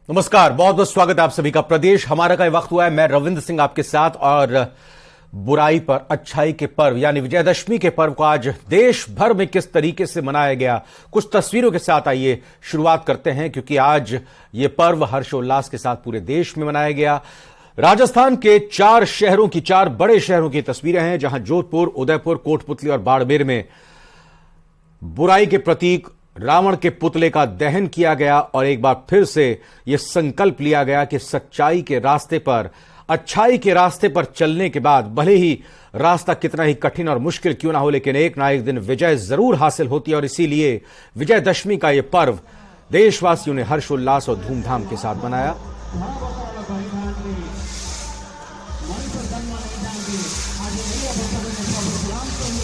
नमस्कार, बहुत बहुत स्वागत है आप सभी का। प्रदेश हमारा का वक्त हुआ है। मैं रविंद्र सिंह आपके साथ। और बुराई पर अच्छाई के पर्व यानी विजयदशमी के पर्व को आज देश भर में किस तरीके से मनाया गया, कुछ तस्वीरों के साथ आइए शुरुआत करते हैं, क्योंकि आज ये पर्व हर्षोल्लास के साथ पूरे देश में मनाया गया। राजस्थान के 4 बड़े शहरों की तस्वीरें हैं, जहां जोधपुर, उदयपुर, कोटपुतली और बाड़मेर में बुराई के प्रतीक रावण के पुतले का दहन किया गया और एक बार फिर से यह संकल्प लिया गया कि सच्चाई के रास्ते पर, अच्छाई के रास्ते पर चलने के बाद भले ही रास्ता कितना ही कठिन और मुश्किल क्यों ना हो, लेकिन एक ना एक दिन विजय जरूर हासिल होती है। और इसीलिए विजयदशमी का यह पर्व देशवासियों ने हर्षोल्लास और धूमधाम के साथ मनाया।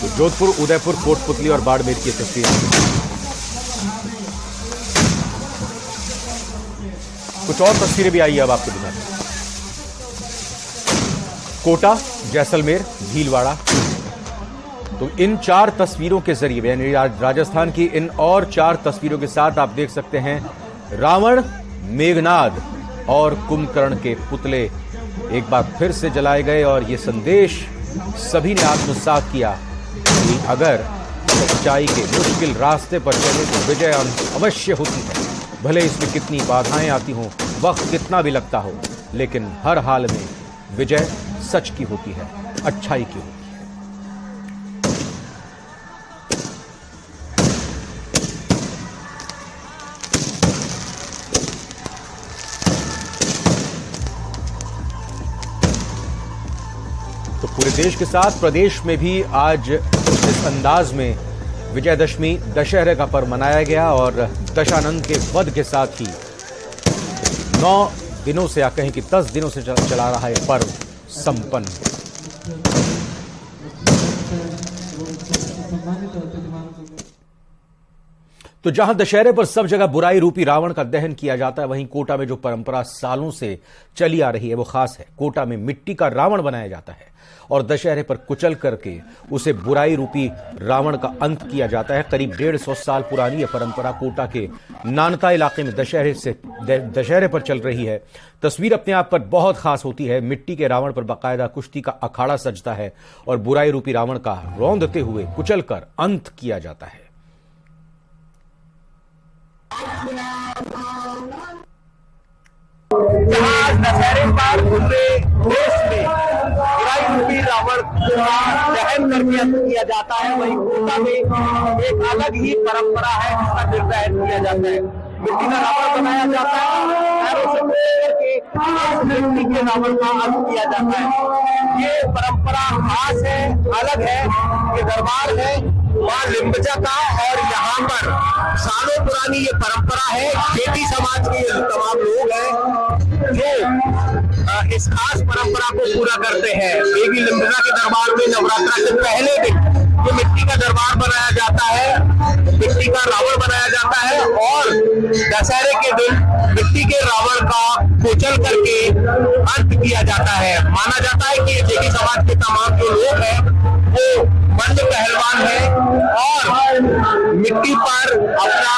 तो जोधपुर, उदयपुर, कोटपुतली और बाड़मेर की तस्वीर। कुछ और तस्वीरें भी आई है, अब आपको दिखाते हैं। कोटा, जैसलमेर, भीलवाड़ा। तो इन 4 तस्वीरों के जरिए, यानी राजस्थान की इन और 4 तस्वीरों के साथ आप देख सकते हैं रावण, मेघनाद और कुंभकर्ण के पुतले एक बार फिर से जलाए गए। और यह संदेश सभी ने आत्मसात किया कि अगर सच्चाई के मुश्किल रास्ते पर चले तो विजय अवश्य होती है। भले इसमें कितनी बाधाएं आती हों, वक्त कितना भी लगता हो, लेकिन हर हाल में विजय सच की होती है, अच्छाई की होती है। तो पूरे देश के साथ प्रदेश में भी आज इस अंदाज में विजयदशमी, दशहरे का पर्व मनाया गया। और दशानंद के वध के साथ ही 9 दिनों से, या कहें कि 10 दिनों से चला रहा है पर्व संपन्न। तो जहां दशहरे पर सब जगह बुराई रूपी रावण का दहन किया जाता है, वहीं कोटा में जो परंपरा सालों से चली आ रही है वो खास है। कोटा में मिट्टी का रावण बनाया जाता है और दशहरे पर कुचल करके उसे बुराई रूपी रावण का अंत किया जाता है। करीब 150 साल पुरानी यह परंपरा कोटा के नानता इलाके में दशहरे पर चल रही है। तस्वीर अपने आप पर बहुत खास होती है। मिट्टी के रावण पर बाकायदा कुश्ती का अखाड़ा सजता है और बुराई रूपी रावण का रौंदते हुए कुचल कर अंत किया जाता है। जहाँ दशहरे पर पूरे देश में बुराई रूपी रावण का दहन करके अंत किया जाता है, वहीं कोटा में एक अलग ही परंपरा है जिसका निर्दहन किया जाता है। मिट्टी का रावण बनाया जाता है, पैरों से करके मिट्टी के रावण का अंत किया जाता है। ये परंपरा खास है, अलग है। ये दरबार है मां लिम्बजा का और यहाँ पर सालों पुरानी ये परंपरा है। खेती समाज के तमाम लोग हैं जो इस खास परंपरा को पूरा करते हैं। देवी लिम्बजा के दरबार में नवरात्रा के पहले दिन ये मिट्टी का दरबार बनाया जाता है, मिट्टी का रावण बनाया जाता है और दशहरे के दिन मिट्टी के रावण का कुचल करके अंत किया जाता है। माना जाता है कि ये देवी समाज के तमाम जो लोग हैं वो बंद पहलवान है और मिट्टी पर अपना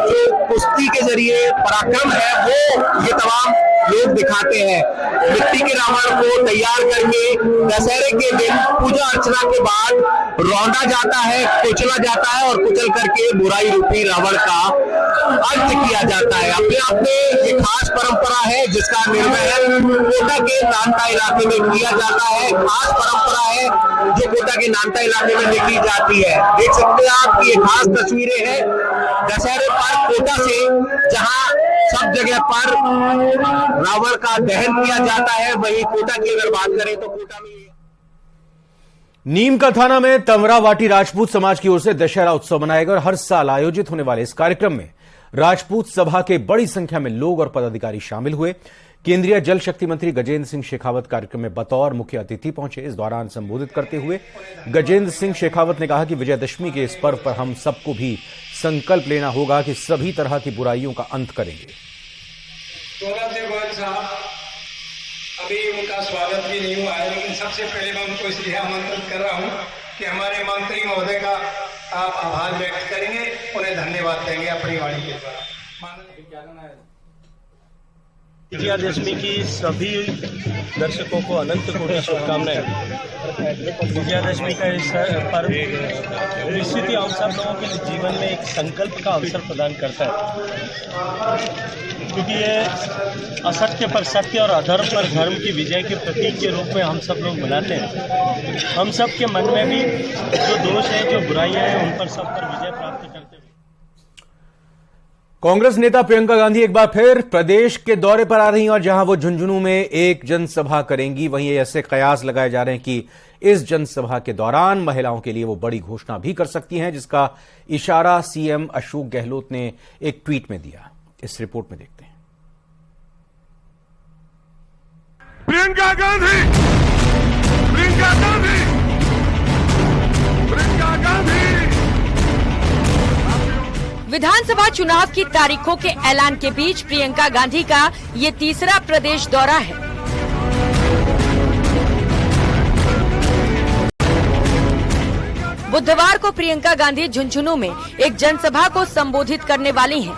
जो कुश्ती के जरिए पराक्रम है वो ये तमाम लोग दिखाते हैं। मिट्टी के रावण को तैयार करके दशहरे के दिन पूजा अर्चना के बाद रौंदा जाता है, कुचला जाता है और कुचल करके बुराई रूपी रावण का अंत किया जाता है। अपने आप में ये खास परंपरा है जिसका निर्वहन कोटा के नानता इलाके में किया जाता है। खास परंपरा है जो कोटा के नानता इलाके में देखी जाती है। देख सकते हैं आप ये खास तस्वीरें हैं दशहरे पर कोटा से, जहां सब जगह पर रावण का दहन किया जाता है। वहीं कोटा की अगर बात करें तो कोटा में नीम का थाना में तमरावाटी राजपूत समाज की ओर से दशहरा उत्सव मनाया गया और हर साल आयोजित होने वाले इस कार्यक्रम में राजपूत सभा के बड़ी संख्या में लोग और पदाधिकारी शामिल हुए। केंद्रीय जल शक्ति मंत्री गजेंद्र सिंह शेखावत कार्यक्रम में बतौर मुख्य अतिथि पहुंचे। इस दौरान संबोधित करते हुए गजेंद्र सिंह शेखावत ने कहा कि विजयदशमी के इस पर्व पर हम सबको भी संकल्प लेना होगा कि सभी तरह की बुराइयों का अंत करेंगे। अभी उनका स्वागत भी नहीं हुआ है, लेकिन सबसे पहले मैं उनको इसलिए आमंत्रित कर रहा हूं कि हमारे मंत्री महोदय का आप आभार व्यक्त करेंगे, उन्हें धन्यवाद देंगे अपनी वाणी के द्वारा। विजयादशमी की सभी दर्शकों को अनंत कोटि शुभकामनाएं। विजयादशमी का इस पर्व निश्चित ही हम सब लोगों के जीवन में एक संकल्प का अवसर प्रदान करता है, क्योंकि ये असत्य पर सत्य और अधर्म पर धर्म की विजय के प्रतीक के रूप में हम सब लोग मनाते हैं। हम सब के मन में भी जो दोष है, जो बुराइयां हैं, उन पर सब पर विजय प्राप्त करते हैं। कांग्रेस नेता प्रियंका गांधी एक बार फिर प्रदेश के दौरे पर आ रही हैं और जहां वो झुंझुनू में एक जनसभा करेंगी, वहीं ऐसे कयास लगाए जा रहे हैं कि इस जनसभा के दौरान महिलाओं के लिए वो बड़ी घोषणा भी कर सकती हैं, जिसका इशारा सीएम अशोक गहलोत ने एक ट्वीट में दिया। इस रिपोर्ट में देखते हैं। प्रियंका गांधी, प्रियंका गांधी, प्रियंका गांधी। विधानसभा चुनाव की तारीखों के ऐलान के बीच प्रियंका गांधी का ये तीसरा प्रदेश दौरा है। बुधवार को प्रियंका गांधी झुंझुनू में एक जनसभा को संबोधित करने वाली हैं।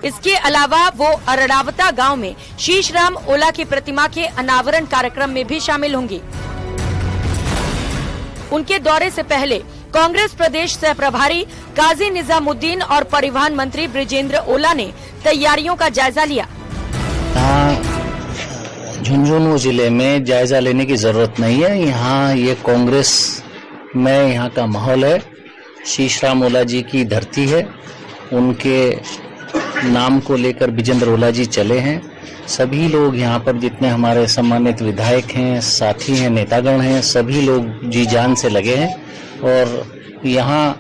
इसके अलावा वो अरड़ावता गांव में शीशराम ओला की प्रतिमा के अनावरण कार्यक्रम में भी शामिल होंगी। उनके दौरे से पहले कांग्रेस प्रदेश सह प्रभारी काजी निजामुद्दीन और परिवहन मंत्री ब्रिजेंद्र ओला ने तैयारियों का जायजा लिया। झुंझुनू जिले में जायजा लेने की जरूरत नहीं है। यहाँ ये कांग्रेस में यहाँ का माहौल है। शीशराम ओला जी की धरती है, उनके नाम को लेकर ब्रिजेंद्र ओला जी चले हैं। सभी लोग यहाँ पर जितने हमारे सम्मानित विधायक हैं, साथी हैं, नेतागण हैं, सभी लोग जी जान से लगे हैं। और यहाँ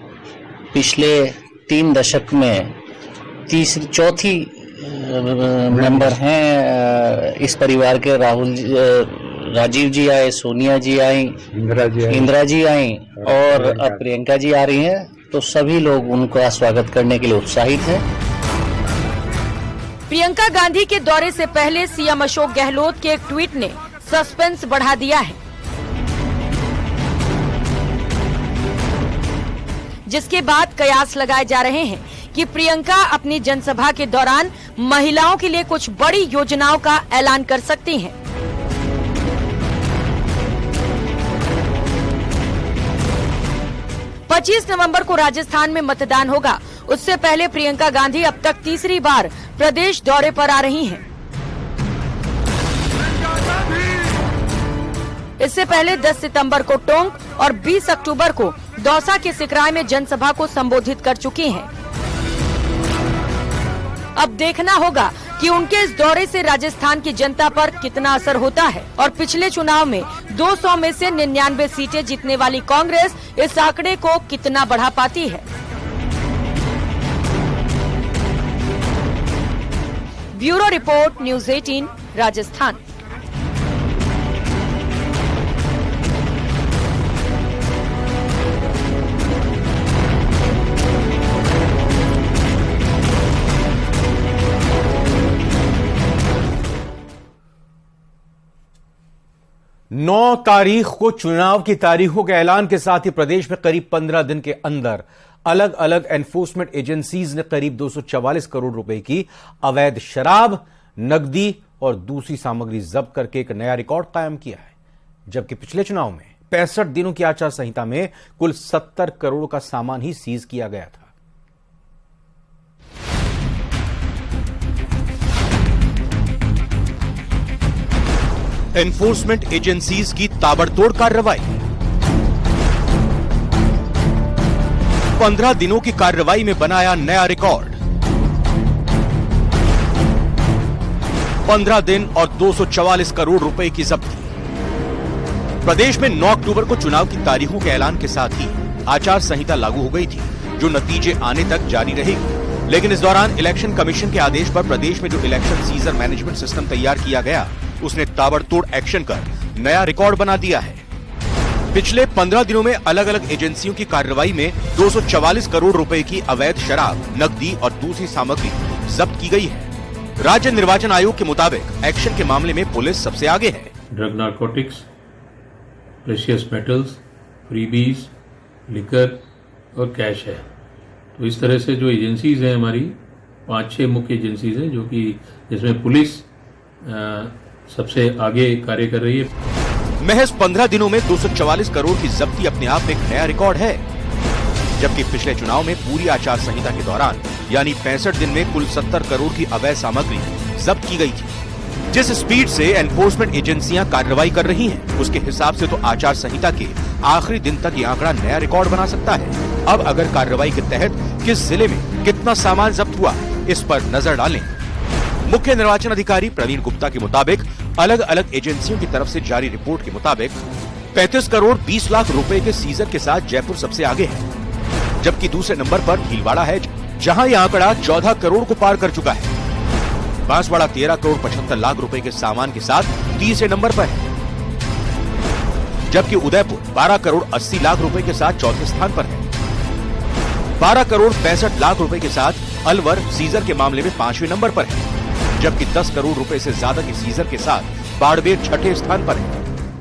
पिछले 3 दशक में चौथी मेंबर हैं इस परिवार के। राजीव जी आए, सोनिया जी आई, इंदिरा जी आई और अब प्रियंका जी आ रही हैं, तो सभी लोग उनका स्वागत करने के लिए उत्साहित हैं। प्रियंका गांधी के दौरे से पहले सीएम अशोक गहलोत के एक ट्वीट ने सस्पेंस बढ़ा दिया है, जिसके बाद कयास लगाए जा रहे हैं कि प्रियंका अपनी जनसभा के दौरान महिलाओं के लिए कुछ बड़ी योजनाओं का ऐलान कर सकती हैं। पच्चीस नवंबर को राजस्थान में मतदान होगा। उससे पहले प्रियंका गांधी अब तक तीसरी बार प्रदेश दौरे पर आ रही हैं। इससे पहले 10 सितंबर को टोंक और 20 अक्टूबर को दौसा के सिकराय में जनसभा को संबोधित कर चुकी हैं। अब देखना होगा कि उनके इस दौरे से राजस्थान की जनता पर कितना असर होता है और पिछले चुनाव में 200 में से 99 सीटें जीतने वाली कांग्रेस इस आंकड़े को कितना बढ़ा पाती है। Bureau report, news 18, Rajasthan. नौ तारीख को चुनाव की तारीखों के ऐलान के साथ ही प्रदेश में करीब 15 दिन के अंदर अलग अलग एनफोर्समेंट एजेंसीज ने करीब 244 करोड़ रुपए की अवैध शराब, नकदी और दूसरी सामग्री जब्त करके एक नया रिकॉर्ड कायम किया है। जबकि पिछले चुनाव में 65 दिनों की आचार संहिता में कुल 70 करोड़ का सामान ही सीज किया गया था। एनफोर्समेंट एजेंसीज की ताबड़तोड़ कार्रवाई। 15 दिनों की कार्रवाई में बनाया नया रिकॉर्ड। 15 दिन और 244 करोड़ रुपए की जब्ती। प्रदेश में 9 अक्टूबर को चुनाव की तारीखों के ऐलान के साथ ही आचार संहिता लागू हो गई थी, जो नतीजे आने तक जारी रहेगी। लेकिन इस दौरान इलेक्शन कमीशन के आदेश पर प्रदेश में जो इलेक्शन सीजन मैनेजमेंट सिस्टम तैयार किया गया, उसने ताबड़तोड़ एक्शन कर नया रिकॉर्ड बना दिया है। पिछले 15 दिनों में अलग अलग एजेंसियों की कार्रवाई में 244 करोड़ रुपए की अवैध शराब, नकदी और दूसरी सामग्री जब्त की गई है। राज्य निर्वाचन आयोग के मुताबिक एक्शन के मामले में पुलिस सबसे आगे है। Drug narcotics, precious metals, freebies, liquor और कैश है। तो इस तरह से जो एजेंसीज हैं हमारी, 5-6 मुख्य एजेंसीज हैं जो कि जिसमें पुलिस सबसे आगे कार्य कर रही है। महज 15 दिनों में 244 करोड़ की जब्ती अपने आप में एक नया रिकॉर्ड है, जबकि पिछले चुनाव में पूरी आचार संहिता के दौरान यानी 65 दिन में कुल 70 करोड़ की अवैध सामग्री जब्त की गई थी। जिस स्पीड से एनफोर्समेंट एजेंसियां कार्रवाई कर रही हैं, उसके हिसाब से तो आचार संहिता के आखिरी दिन तक ये आंकड़ा नया रिकॉर्ड बना सकता है। अब अगर कार्रवाई के तहत किस जिले में कितना सामान जब्त हुआ, इस पर नजर डालें। मुख्य निर्वाचन अधिकारी प्रवीण गुप्ता के मुताबिक अलग अलग एजेंसियों की तरफ से जारी रिपोर्ट के मुताबिक 35 करोड़ 20 लाख रुपए के सीजर के साथ जयपुर सबसे आगे है, जबकि दूसरे नंबर पर भीलवाड़ा है, जहां यह आंकड़ा 14 करोड़ को पार कर चुका है। बांसवाड़ा 13 करोड़ 75 लाख रुपए के सामान के साथ तीसरे नंबर पर है, जबकि उदयपुर 12 करोड़ 80 लाख रुपए के साथ चौथे स्थान पर है। 12 करोड़ 65 लाख रुपए के साथ अलवर सीजर के मामले में 5वें नंबर पर है, जबकि 10 करोड़ रुपए से ज्यादा के सीजर के साथ बाड़मेर 6ठे स्थान पर है।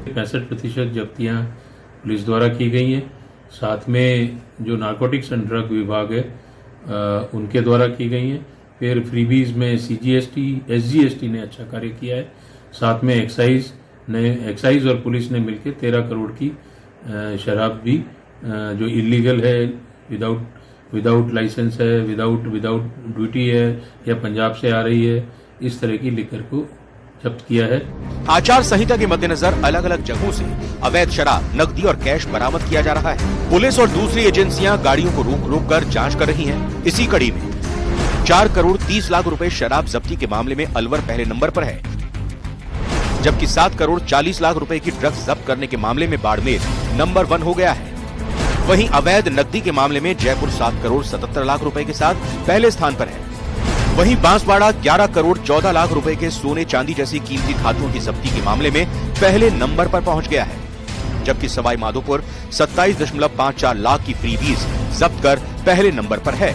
65% जब्तियां पुलिस द्वारा की गई हैं। साथ में जो नारकोटिक्स एंड ड्रग विभाग है उनके द्वारा की गई हैं। फिर फ्रीबीज में CGST, SGST ने अच्छा कार्य किया है। साथ में एक्साइज और पुलिस ने मिलकर 13 करोड़ की शराब भी जो इलीगल है, विदाउट लाइसेंस है, विदाउट ड्यूटी है या पंजाब से आ रही है, इस तरह की लिकर को जब्त किया है। आचार संहिता के मद्देनजर अलग अलग जगहों से अवैध शराब, नकदी और कैश बरामद किया जा रहा है। पुलिस और दूसरी एजेंसियां गाड़ियों को रोक कर जांच कर रही हैं। इसी कड़ी में 4 करोड़ 30 लाख रुपए शराब जब्ती के मामले में अलवर पहले नंबर पर है, जबकि 7 करोड़ 40 लाख रुपए की ड्रग्स जब्त करने के मामले में बाड़मेर नंबर 1 हो गया है। वहीं अवैध नकदी के मामले में जयपुर 7 करोड़ 77 लाख रुपए के साथ पहले स्थान पर है। वहीं बांसवाड़ा 11 करोड़ 14 लाख रुपए के सोने चांदी जैसी कीमती धातुओं की जब्ती के मामले में पहले नंबर पर पहुंच गया है, जबकि सवाई माधोपुर 27.54 लाख की फ्रीबीज जब्त कर पहले नंबर पर है।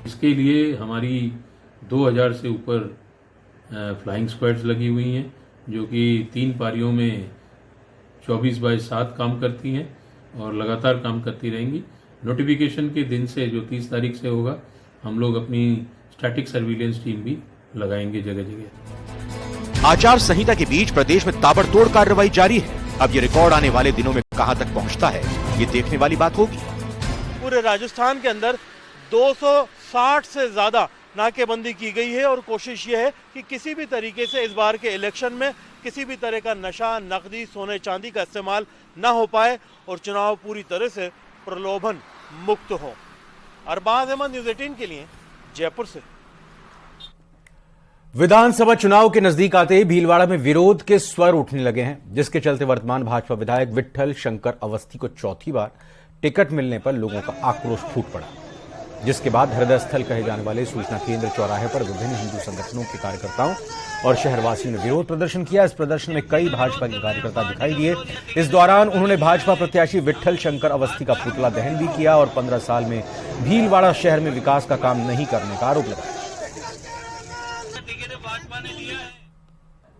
इसके लिए हमारी 2000 से ऊपर फ्लाइंग स्क्वाड्स लगी हुई हैं, जो कि 3 पारियों में 24/7 काम करती हैं और लगातार काम करती रहेंगी। नोटिफिकेशन के दिन से जो 30 तारीख से होगा, हम लोग अपनी स्टैटिक सर्विलेंस टीम भी लगाएंगे जगह जगह। आचार संहिता के बीच प्रदेश में ताबड़तोड़ कार्रवाई जारी है। अब ये रिकॉर्ड आने वाले दिनों में कहां तक पहुंचता है, ये देखने वाली बात होगी। पूरे राजस्थान के अंदर 260 से ज्यादा नाकेबंदी की गई है और कोशिश ये है कि किसी भी तरीके से इस बार के इलेक्शन में किसी भी तरह का नशा, नकदी, सोने चांदी का इस्तेमाल ना हो पाए और चुनाव पूरी तरह से प्रलोभन मुक्त हो। अरबाज अहमद, न्यूज़ 18 के लिए जयपुर से। विधानसभा चुनाव के नजदीक आते ही भीलवाड़ा में विरोध के स्वर उठने लगे हैं, जिसके चलते वर्तमान भाजपा विधायक विट्ठल शंकर अवस्थी को चौथी बार टिकट मिलने पर लोगों का आक्रोश फूट पड़ा, जिसके बाद हृदय स्थल कहे जाने वाले सूचना केंद्र चौराहे पर विभिन्न हिंदू संगठनों के कार्यकर्ताओं और शहरवासियों ने विरोध प्रदर्शन किया। इस प्रदर्शन में कई भाजपा के कार्यकर्ता दिखाई दिए। इस दौरान उन्होंने भाजपा प्रत्याशी विट्ठल शंकर अवस्थी का पुतला दहन भी किया और 15 साल में भीलवाड़ा शहर में विकास का काम नहीं करने का आरोप लगाया।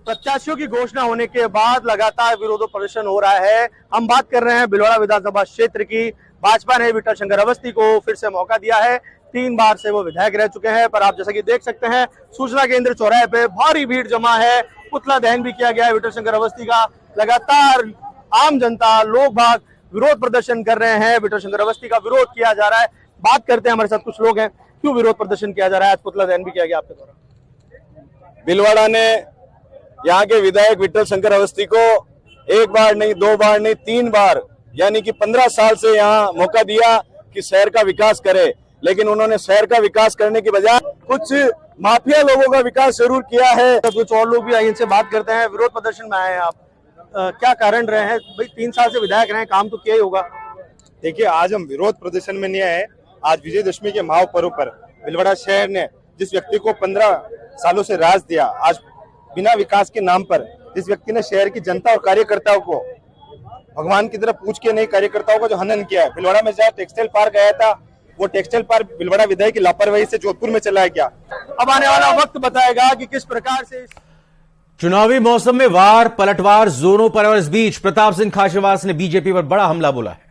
प्रत्याशियों की घोषणा होने के बाद लगातार विरोध प्रदर्शन हो रहा है। हम बात कर रहे हैं भीलवाड़ा विधानसभा क्षेत्र की। भाजपा ने विट्ठल शंकर अवस्थी को फिर से मौका दिया है। 3 बार से वो विधायक रह चुके हैं, पर आप जैसा कि देख सकते हैं सूचना केंद्र चौराहे पे भारी भीड़ जमा है। पुतला दहन भी किया गया है विट्ठल शंकर अवस्थी का। लगातार आम जनता, लोग भाग विरोध प्रदर्शन कर रहे हैं। विट्ठल शंकर अवस्थी का विरोध किया जा रहा है। बात करते हैं, हमारे साथ कुछ लोग हैं। क्यों विरोध प्रदर्शन किया जा रहा है? आज पुतला दहन भी किया गया आपके द्वारा। भीलवाड़ा ने यहाँ के विधायक विट्ठल शंकर अवस्थी को 1 बार नहीं, 2 बार नहीं, 3 बार यानी कि 15 साल से यहाँ मौका दिया कि शहर का विकास करे, लेकिन उन्होंने शहर का विकास करने की बजाय कुछ माफिया लोगों का विकास जरूर किया है। कुछ और लोग भी आए, इनसे बात करते हैं। विरोध प्रदर्शन में आए हैं आप, क्या कारण रहे हैं? भाई 3 साल से विधायक रहे, काम तो किया ही होगा। देखिए, आज हम विरोध प्रदर्शन में नहीं आए। आज विजयदशमी के महापर्व पर भीलवाड़ा शहर ने जिस व्यक्ति को 15 सालों से राज दिया, आज बिना विकास के नाम पर जिस व्यक्ति ने शहर की जनता और कार्यकर्ताओं को भगवान की तरह पूछ के नहीं, कार्यकर्ताओं का जो हनन किया है। भीलवाड़ा में जहाँ टेक्सटाइल पार्क आया था, वो टेक्सटाइल पार्क भीलवाड़ा विधायक की लापरवाही से जोधपुर में चलाया गया। अब आने वाला वक्त बताएगा कि किस प्रकार से चुनावी मौसम में वार पलटवार जोरों पर और इस बीच प्रताप सिंह खाचरियावास ने बीजेपी पर बड़ा हमला बोला है।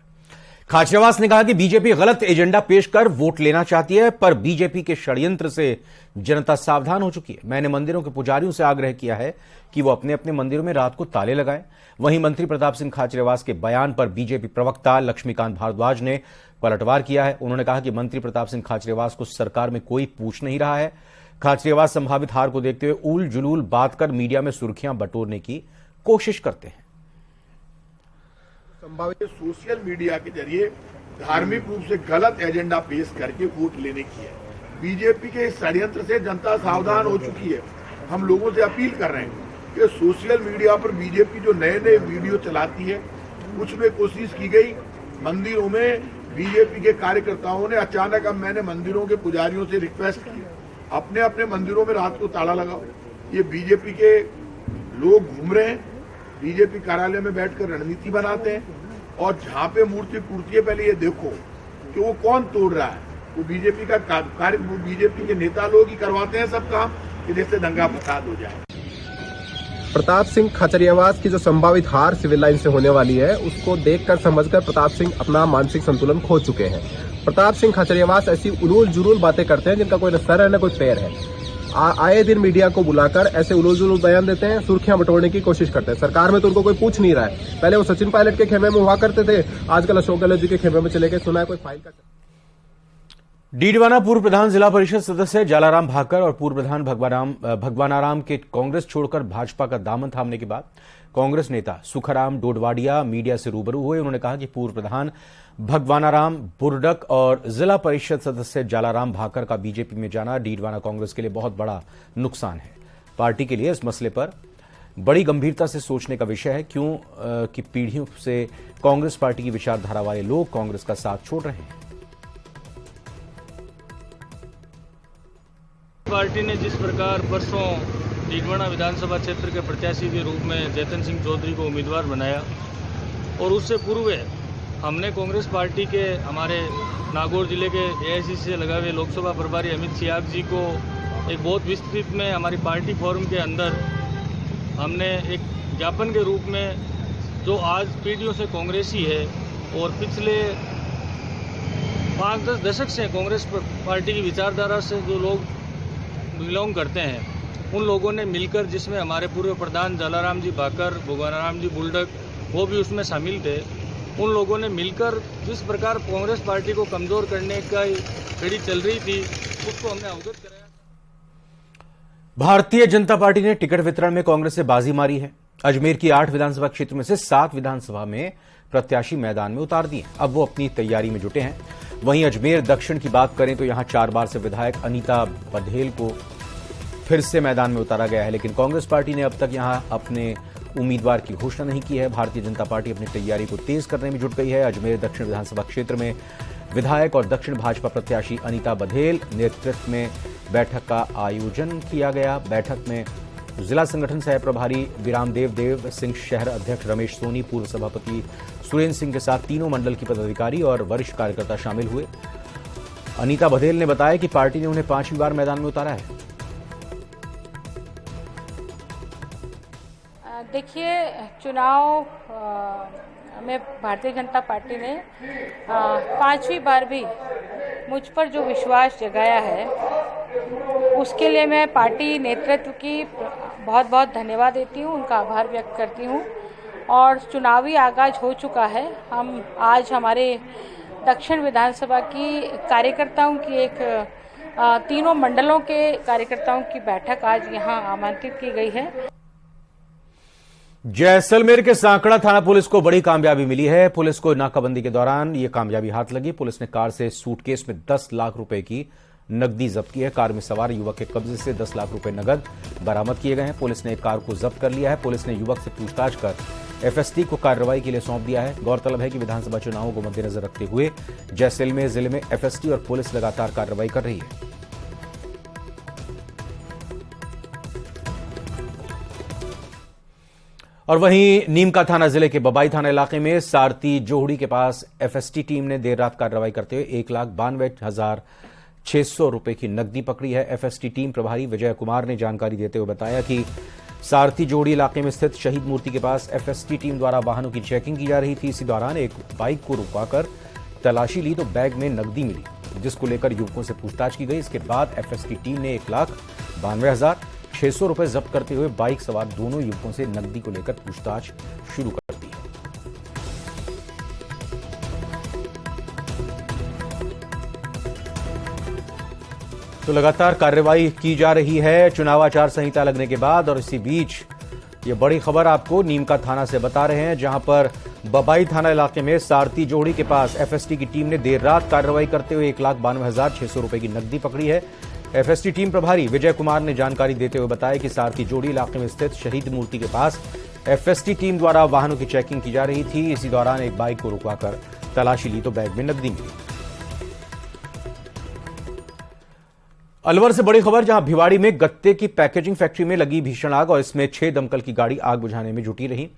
खाचरियावास ने कहा कि बीजेपी गलत एजेंडा पेश कर वोट लेना चाहती है, पर बीजेपी के षड्यंत्र से जनता सावधान हो चुकी है। मैंने मंदिरों के पुजारियों से आग्रह किया है कि वो अपने अपने मंदिरों में रात को ताले लगाएं। वहीं मंत्री प्रताप सिंह खाचरियावास के बयान पर बीजेपी प्रवक्ता लक्ष्मीकांत भारद्वाज ने पलटवार किया है। उन्होंने कहा कि मंत्री प्रताप सिंह खाचरियावास को सरकार में कोई पूछ नहीं रहा है। खाचरियावास संभावित हार को देखते हुए उल जुलूल बात कर मीडिया में सुर्खियां बटोरने की कोशिश करते हैं। संभावित सोशल मीडिया के जरिए धार्मिक रूप से गलत एजेंडा पेश करके वोट लेने की है। बीजेपी के इस षड्यंत्र से जनता सावधान हो चुकी है। हम लोगों से अपील कर रहे हैं कि सोशल मीडिया पर बीजेपी जो नए नए वीडियो चलाती है, कुछ में कोशिश की गई मंदिरों में बीजेपी के कार्यकर्ताओं ने अचानक, अब मैंने मंदिरों के पुजारियों से रिक्वेस्ट की, अपने अपने मंदिरों में रात को ताला लगाओ। ये बीजेपी के लोग घूम रहे हैं, बीजेपी कार्यालय में बैठकर रणनीति बनाते हैं, और जहां पे मूर्ति टूटती है पहले ये देखो कि वो कौन तोड़ रहा है। वो बीजेपी का कार्य, वो बीजेपी के नेता लोग ही करवाते हैं सब काम कि जिससे दंगा फसाद हो जाए। प्रताप सिंह खाचरियावास की जो संभावित हार सिविल लाइन से होने वाली है, उसको देखकर समझकर प्रताप सिंह अपना मानसिक संतुलन खो चुके हैं। प्रताप सिंह खाचरियावास ऐसी उलूल जुलूल बातें करते हैं जिनका कोई न सर है न कोई पैर है। आए दिन मीडिया को बुलाकर ऐसे उलूल जुलूल बयान देते हैं, सुर्खियां बटोरने की कोशिश करते हैं। सरकार में तो उनको कोई पूछ नहीं रहा है। पहले वो सचिन पायलट के खेमे में हुआ करते थे, आजकल अशोक गहलोत जी के खेमे में चले गए। सुना है कोई फाइल का। डीडवाना पूर्व प्रधान जिला परिषद सदस्य जालाराम भाकर और पूर्व प्रधान भगवानाराम के कांग्रेस छोड़कर भाजपा का दामन थामने के बाद कांग्रेस नेता सुखाराम डोडवाडिया मीडिया से रूबरू हुए। उन्होंने कहा कि पूर्व प्रधान भगवानाराम बुरडक और जिला परिषद सदस्य जालाराम भाकर का बीजेपी में जाना डीडवाना कांग्रेस के लिए बहुत बड़ा नुकसान है। पार्टी के लिए इस मसले पर बड़ी गंभीरता से सोचने का विषय है, क्यों कि पीढ़ियों से कांग्रेस पार्टी की विचारधारा वाले लोग कांग्रेस का साथ छोड़ रहे हैं। पार्टी ने जिस प्रकार परसों डीडवाना विधानसभा क्षेत्र के प्रत्याशी के रूप में जयतन सिंह चौधरी को उम्मीदवार बनाया, और उससे पूर्व हमने कांग्रेस पार्टी के हमारे नागौर जिले के एआईसीसी से लगा हुए लोकसभा प्रभारी अमित सियाग जी को एक बहुत विस्तृत में हमारी पार्टी फोरम के अंदर हमने एक ज्ञापन के रूप में, जो आज पीढ़ियों से कांग्रेसी है और पिछले 5-10 दशक से कांग्रेस पार्टी की विचारधारा से जो लोग बिलोंग करते हैं, उन लोगों ने मिलकर, जिसमें हमारे पूर्व प्रधान जालाराम जी भाकर, भगवानाराम जी बुलडक, वो भी उसमें शामिल थे, उन लोगों ने मिलकर जिस प्रकार कांग्रेस पार्टी को कमजोर करने का कड़ी चल रही थी, उसको हमने अवगत कराया। भारतीय जनता पार्टी ने टिकट वितरण में कांग्रेस से बाजी मारी है। अजमेर की 8 विधानसभा क्षेत्र में से 7 विधानसभा में प्रत्याशी मैदान में उतार दिए। अब वो अपनी तैयारी में जुटे हैं। वहीं अजमेर दक्षिण की बात करें तो यहां 4 बार से विधायक अनीता बघेल को फिर से मैदान में उतारा गया है, लेकिन कांग्रेस पार्टी ने अब तक यहां अपने उम्मीदवार की घोषणा नहीं की है। भारतीय जनता पार्टी अपनी तैयारी को तेज करने में जुट गई है। अजमेर दक्षिण विधानसभा क्षेत्र में विधायक और दक्षिण भाजपा प्रत्याशी अनीता बघेल नेतृत्व में बैठक का आयोजन किया गया। बैठक में जिला संगठन सह प्रभारी विरामदेव देव सिंह, शहर अध्यक्ष रमेश सोनी, पूर्व सभापति सुरेंद्र सिंह के साथ तीनों मंडल की पदाधिकारी और वरिष्ठ कार्यकर्ता शामिल हुए। अनीता बघेल ने बताया कि पार्टी ने उन्हें 5वीं बार मैदान में उतारा है। देखिए, चुनाव में भारतीय जनता पार्टी ने 5वीं बार भी मुझ पर जो विश्वास जगाया है, उसके लिए मैं पार्टी नेतृत्व की बहुत बहुत धन्यवाद देती हूँ, उनका आभार व्यक्त करती हूँ। और चुनावी आगाज हो चुका है। हम आज हमारे दक्षिण विधानसभा की कार्यकर्ताओं की एक तीनों मंडलों के कार्यकर्ताओं की बैठक आज यहाँ आमंत्रित की गई है। जैसलमेर के सांकड़ा थाना पुलिस को बड़ी कामयाबी मिली है। पुलिस को नाकाबंदी के दौरान यह कामयाबी हाथ लगी। पुलिस ने कार से सूटकेस में 10 लाख रुपए की नकदी जब्त की है। कार में सवार युवक के कब्जे से 10 लाख रुपए नगद बरामद किए गए हैं। पुलिस ने कार को जब्त कर लिया है। पुलिस ने युवक से पूछताछ कर एफएसटी को कार्रवाई के लिए सौंप दिया है। गौरतलब है कि विधानसभा चुनावों को मद्देनजर रखते हुए जैसलमेर जिले में एफएसटी और पुलिस लगातार कार्रवाई कर रही है। और वहीं नीमका थाना जिले के बबाई थाना इलाके में सारती जोहड़ी के पास एफएसटी टीम ने देर रात कार्रवाई करते हुए 1,92,600 रुपए की नकदी पकड़ी है। एफएसटी टीम प्रभारी विजय कुमार ने जानकारी देते हुए बताया कि सारती जोहड़ी इलाके में स्थित शहीद मूर्ति के पास एफएसटी टीम द्वारा वाहनों की चेकिंग की जा रही थी। इसी दौरान एक बाइक को रुकवाकर तलाशी ली तो बैग में नकदी मिली, जिसको लेकर युवकों से पूछताछ की गई। इसके बाद एफएस की टीम ने 1,92,600 रुपए जब्त करते हुए बाइक सवार दोनों युवकों से नकदी को लेकर पूछताछ शुरू कर दी। तो लगातार कार्रवाई की जा रही है चुनाव आचार संहिता लगने के बाद, और इसी बीच ये बड़ी खबर आपको नीमका थाना से बता रहे हैं, जहां पर बबाई थाना इलाके में सारथी जोड़ी के पास एफएसटी की टीम ने देर रात कार्रवाई करते हुए 1,92,600 रुपए की नकदी पकड़ी है। एफएसटी टीम प्रभारी विजय कुमार ने जानकारी देते हुए बताया कि सारथी जोड़ी इलाके में स्थित शहीद मूर्ति के पास एफएसटी टीम द्वारा वाहनों की चेकिंग की जा रही थी। इसी दौरान एक बाइक को रुकवाकर तलाशी ली तो बैग में नकदी मिली। अलवर से बड़ी खबर, जहां भिवाड़ी में गत्ते की पैकेजिंग फैक्ट्री में लगी भीषण आग और इसमें 6 दमकल की गाड़ी आग बुझाने में जुटी रही।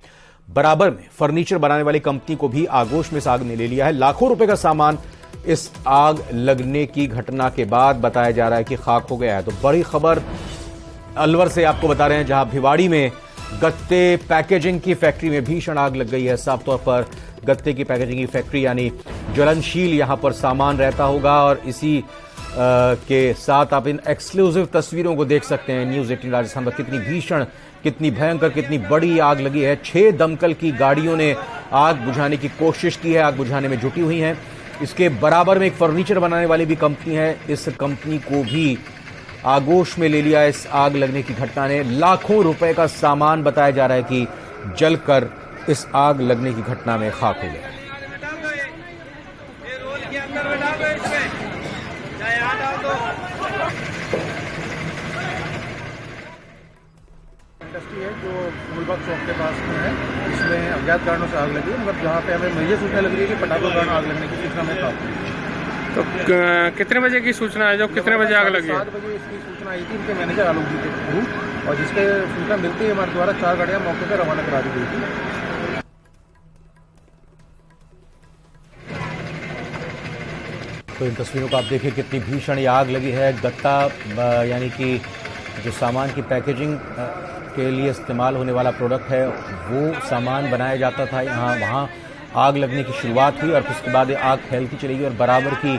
बराबर में फर्नीचर बनाने वाली कंपनी को भी आगोश में इस आग ने ले लिया है। लाखों रुपए का सामान इस आग लगने की घटना के बाद बताया जा रहा है कि खाक हो गया है। तो बड़ी खबर अलवर से आपको बता रहे हैं, जहां भिवाड़ी में गत्ते पैकेजिंग की फैक्ट्री में भीषण आग लग गई है। साफ तौर पर गत्ते की पैकेजिंग की फैक्ट्री यानी ज्वलनशील यहां पर सामान रहता होगा, और इसी के साथ आप इन एक्सक्लूसिव तस्वीरों को देख सकते हैं न्यूज 18 राजस्थान पर। कितनी भीषण, कितनी भयंकर, कितनी बड़ी आग लगी है। 6 दमकल की गाड़ियों ने आग बुझाने की कोशिश की है, आग बुझाने में जुटी हुई हैं। इसके बराबर में एक फर्नीचर बनाने वाली भी कंपनी है, इस कंपनी को भी आगोश में ले लिया। इस आग लगने की घटना ने लाखों रुपए का सामान बताया जा रहा है कि जलकर इस आग लगने की घटना में खाक हो गया। इंडस्ट्री है जो फूलबाग चौक के पास में है, इसमें अज्ञात कारणों से आग लगी है, मगर जहाँ पे हमें मुझे सूचना लग रही है कि पटाखों के कारण आग लगने की सूचना में प्राप्त हुई। तो कितने बजे की सूचना है, जब कितने बजे आग लगी? 7 बजे इसकी सूचना आई थी इनके मैनेजर आलोक जी के थ्रू, और जिसके सूचना मिलती है हमारे द्वारा 4 गाड़ियाँ मौके पर रवाना करा दी गई थी। तो इन तस्वीरों को आप देखिए, कितनी भीषण आग लगी है। गत्ता यानी कि जो सामान की पैकेजिंग के लिए इस्तेमाल होने वाला प्रोडक्ट है, वो सामान बनाया जाता था वहाँ आग लगने की शुरुआत हुई, और उसके बाद आग फैलती चलेगी और बराबर की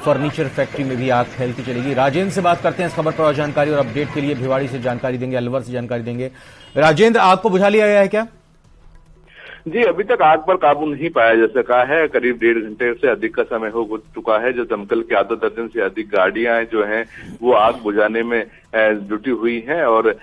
फर्नीचर फैक्ट्री में भी आग फैलती चलेगी। राजेंद्र से बात करते हैं इस खबर पर और जानकारी और अपडेट के लिए। भिवाड़ी से जानकारी देंगे, अलवर से जानकारी देंगे। राजेंद्र, आग को बुझा लिया गया है क्या? जी, अभी तक आग पर काबू नहीं पाया जा सका है। करीब 1.5 घंटे से अधिक का समय हो चुका है। जो दमकल की आधा दर्जन से अधिक गाड़ियां जो हैं वो आग बुझाने में जुटी हुई हैं, और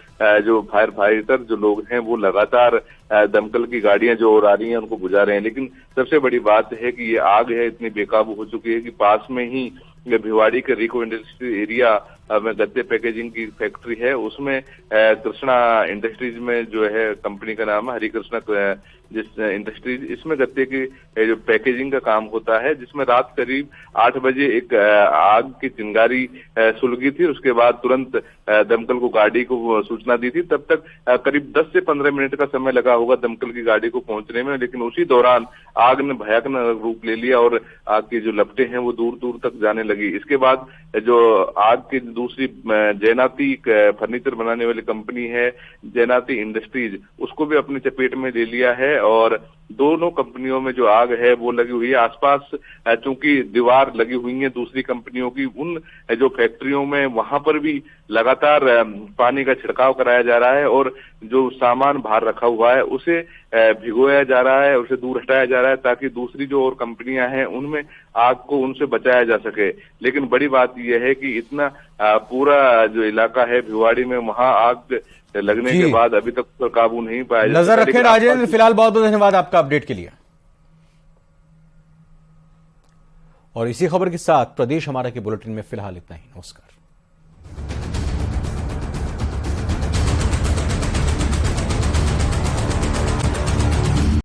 जो फायर फाइटर जो लोग हैं वो लगातार दमकल की गाड़ियां जो और आ रही हैं उनको बुझा रहे हैं। लेकिन सबसे बड़ी बात है कि ये आग है इतनी बेकाबू हो चुकी है कि पास में ही भिवाड़ी के रिको इंडस्ट्री एरिया में गत्ते पैकेजिंग की फैक्ट्री है, उसमें कृष्णा इंडस्ट्रीज में जो है कंपनी का नाम है हरि कृष्णा जिस इंडस्ट्रीज, इसमें गत्ते की जो पैकेजिंग का काम होता है, जिसमें रात करीब 8 बजे एक आग की चिंगारी सुलगी थी। उसके बाद तुरंत दमकल को गाड़ी को सूचना दी थी। तब तक करीब 10 से 15 मिनट का समय लगा होगा दमकल की गाड़ी को पहुंचने में, लेकिन उसी दौरान आग ने भयानक रूप ले लिया और आग की जो लपटें हैं वो दूर दूर तक जाने लगी। इसके बाद जो आग की दूसरी जैनाती फर्नीचर बनाने वाली कंपनी है जैनाती इंडस्ट्रीज, उसको भी अपनी चपेट में ले लिया है, और दोनों कंपनियों में जो आग है वो लगी हुई है। आसपास चूंकि दीवार लगी हुई है दूसरी कंपनियों की, उन जो फैक्ट्रियों में वहां पर भी लगातार पानी का छिड़काव कराया जा रहा है, और जो सामान बाहर रखा हुआ है उसे भिगोया जा रहा है, उसे दूर हटाया जा रहा है, ताकि दूसरी जो और कंपनियां हैं उनमें आग को उनसे बचाया जा सके। लेकिन बड़ी बात यह है कि इतना पूरा जो इलाका है भिवाड़ी में, वहां आग लगने के बाद अभी तक पर काबू नहीं पाया। नजर रखें राजेंद्र। फिलहाल बहुत बहुत धन्यवाद आपका अपडेट के लिए। और इसी खबर के साथ प्रदेश हमारा के बुलेटिन में फिलहाल इतना ही। नमस्कार।